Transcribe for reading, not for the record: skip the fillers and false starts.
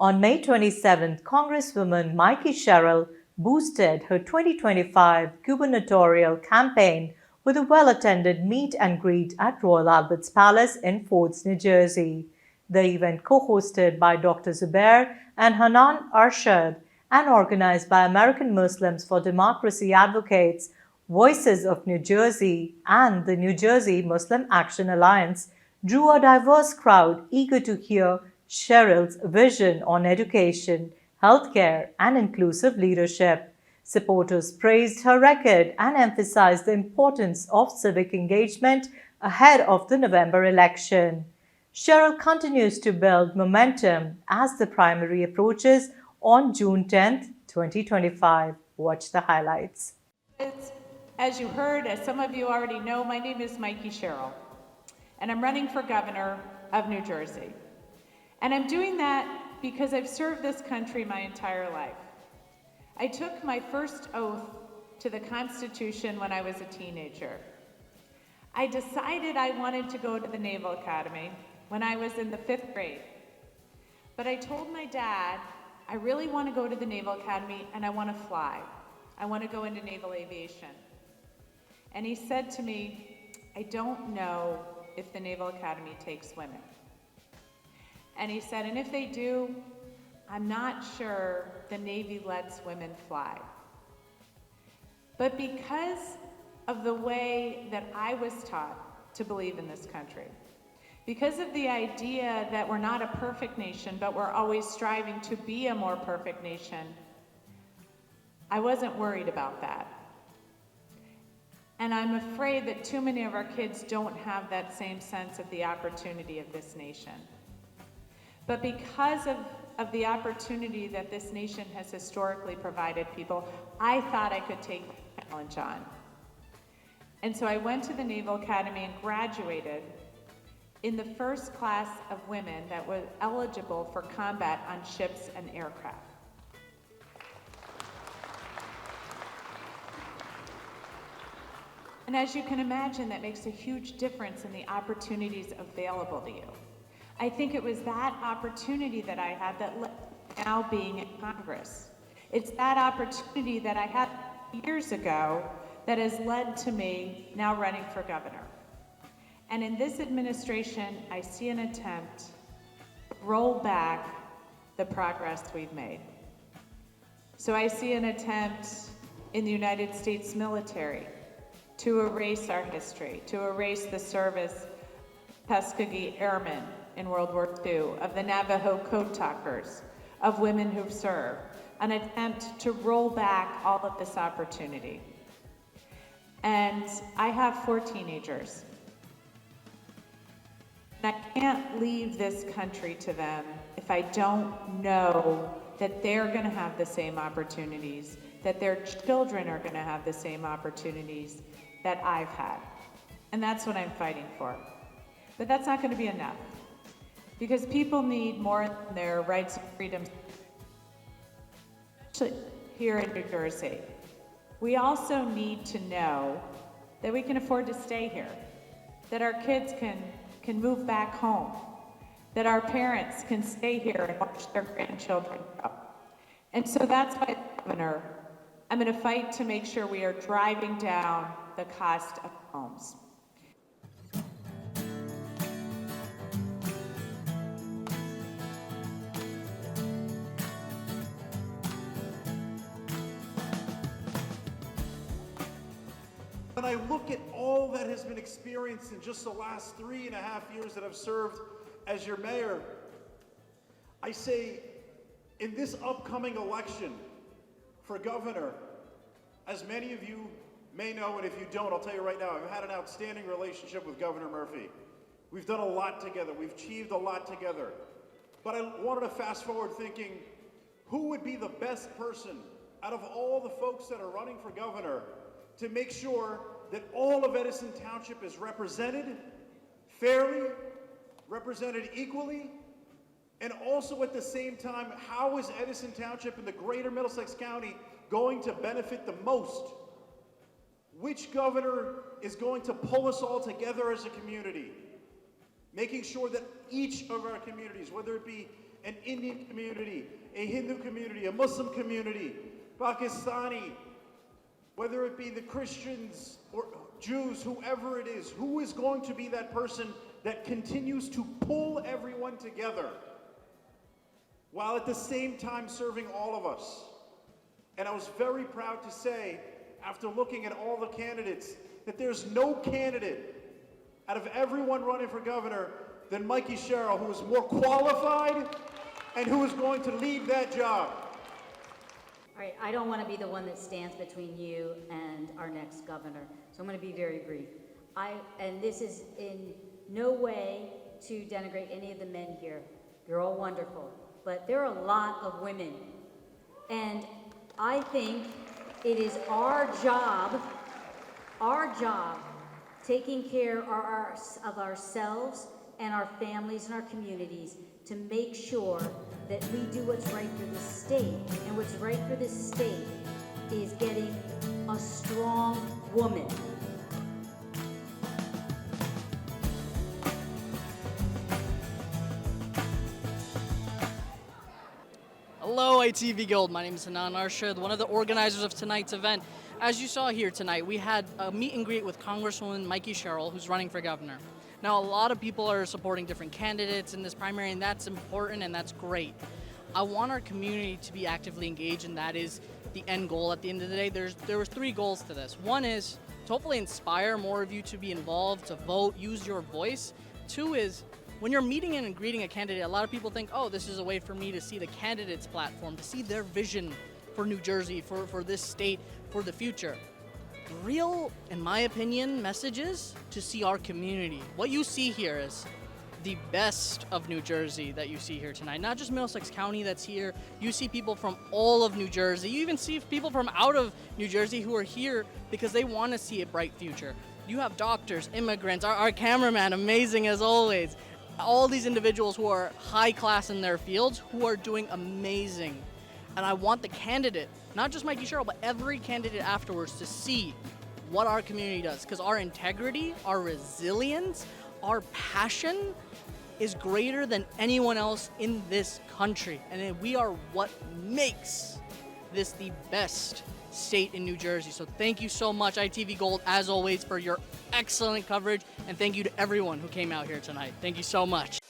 On May 27th, Congresswoman Mikie Sherrill boosted her 2025 gubernatorial campaign with a well-attended meet and greet at Royal Albert's Palace in Fords, New Jersey. The event, co-hosted by Dr. Zubair and Hanan Arshad and organized by American Muslims for Democracy Advocates, Voices of New Jersey, and the New Jersey Muslim Action Alliance, drew a diverse crowd eager to hear Sherrill's vision on education, healthcare, and inclusive leadership. Supporters praised her record and emphasized the importance of civic engagement ahead of the November election. Sherrill continues to build momentum as the primary approaches on June 10, 2025. Watch the highlights. As you heard, as some of you already know, my name is Mikie Sherrill, and I'm running for governor of New Jersey. And I'm doing that because I've served this country my entire life. I took my first oath to the Constitution when I was a teenager. I decided I wanted to go to the Naval Academy when I was in the 5th grade. But I told my dad, I really want to go to the Naval Academy and I want to fly. I want to go into naval aviation. And he said to me, I don't know if the Naval Academy takes women. And he said, and if they do, I'm not sure the Navy lets women fly. But because of the way that I was taught to believe in this country, because of the idea that we're not a perfect nation, but we're always striving to be a more perfect nation, I wasn't worried about that. And I'm afraid that too many of our kids don't have that same sense of the opportunity of this nation. But because of the opportunity that this nation has historically provided people, I thought I could take the challenge on. And so I went to the Naval Academy and graduated in the first class of women that was eligible for combat on ships and aircraft. And as you can imagine, that makes a huge difference in the opportunities available to you. I think it was that opportunity that I had that led to now being in Congress. It's that opportunity that I had years ago that has led to me now running for governor. And in this administration, I see an attempt to roll back the progress we've made. So I see an attempt in the United States military to erase our history, to erase the service Tuskegee Airmen in World War II, of the Navajo Code Talkers, of women who've served, an attempt to roll back all of this opportunity. And I have 4 teenagers. And I can't leave this country to them if I don't know that they're gonna have the same opportunities, that their children are gonna have the same opportunities that I've had. And that's what I'm fighting for. But that's not gonna be enough, because people need more than their rights and freedoms, especially here in New Jersey. We also need to know that we can afford to stay here, that our kids can move back home, that our parents can stay here and watch their grandchildren grow. And so that's why, Governor, I'm going to fight to make sure we are driving down the cost of homes. When I look at all that has been experienced in just the last 3.5 years that I've served as your mayor, I say, in this upcoming election for governor, as many of you may know, and if you don't, I'll tell you right now, I've had an outstanding relationship with Governor Murphy. We've done a lot together. We've achieved a lot together. But I wanted to fast forward thinking, who would be the best person out of all the folks that are running for governor to make sure that all of Edison Township is represented fairly, represented equally, and also at the same time, how is Edison Township in the greater Middlesex County going to benefit the most? Which governor is going to pull us all together as a community, making sure that each of our communities, whether it be an Indian community, a Hindu community, a Muslim community, Pakistani, whether it be the Christians or Jews, whoever it is, who is going to be that person that continues to pull everyone together while at the same time serving all of us? And I was very proud to say, after looking at all the candidates, that there's no candidate out of everyone running for governor than Mikie Sherrill, who is more qualified and who is going to lead that job. All right, I don't want to be the one that stands between you and our next governor, so I'm going to be very brief. And this is in no way to denigrate any of the men here. You're all wonderful, but there are a lot of women. And I think it is our job, taking care of ourselves and our families and our communities to make sure that we do what's right for this state. And what's right for this state is getting a strong woman. Hello, ITV Guild. My name is Hanan Arshad, one of the organizers of tonight's event. As you saw here tonight, we had a meet and greet with Congresswoman Mikie Sherrill, who's running for governor. Now, a lot of people are supporting different candidates in this primary, and that's important and that's great. I want our community to be actively engaged, and that is the end goal at the end of the day. There was 3 goals to this. One is to hopefully inspire more of you to be involved, to vote, use your voice. 2 is, when you're meeting and greeting a candidate, a lot of people think, oh, this is a way for me to see the candidate's platform, to see their vision for New Jersey, for this state, for the future. Real, in my opinion, messages to see our community. What you see here is the best of New Jersey that you see here tonight. Not just Middlesex County that's here. You see people from all of New Jersey. You even see people from out of New Jersey who are here because they want to see a bright future. You have doctors, immigrants, our cameraman, amazing as always. All these individuals who are high class in their fields who are doing amazing. And I want the candidate, not just Mikie Sherrill, but every candidate afterwards to see what our community does. Because our integrity, our resilience, our passion is greater than anyone else in this country. And we are what makes this the best state in New Jersey. So thank you so much, ITV Gold, as always, for your excellent coverage. And thank you to everyone who came out here tonight. Thank you so much.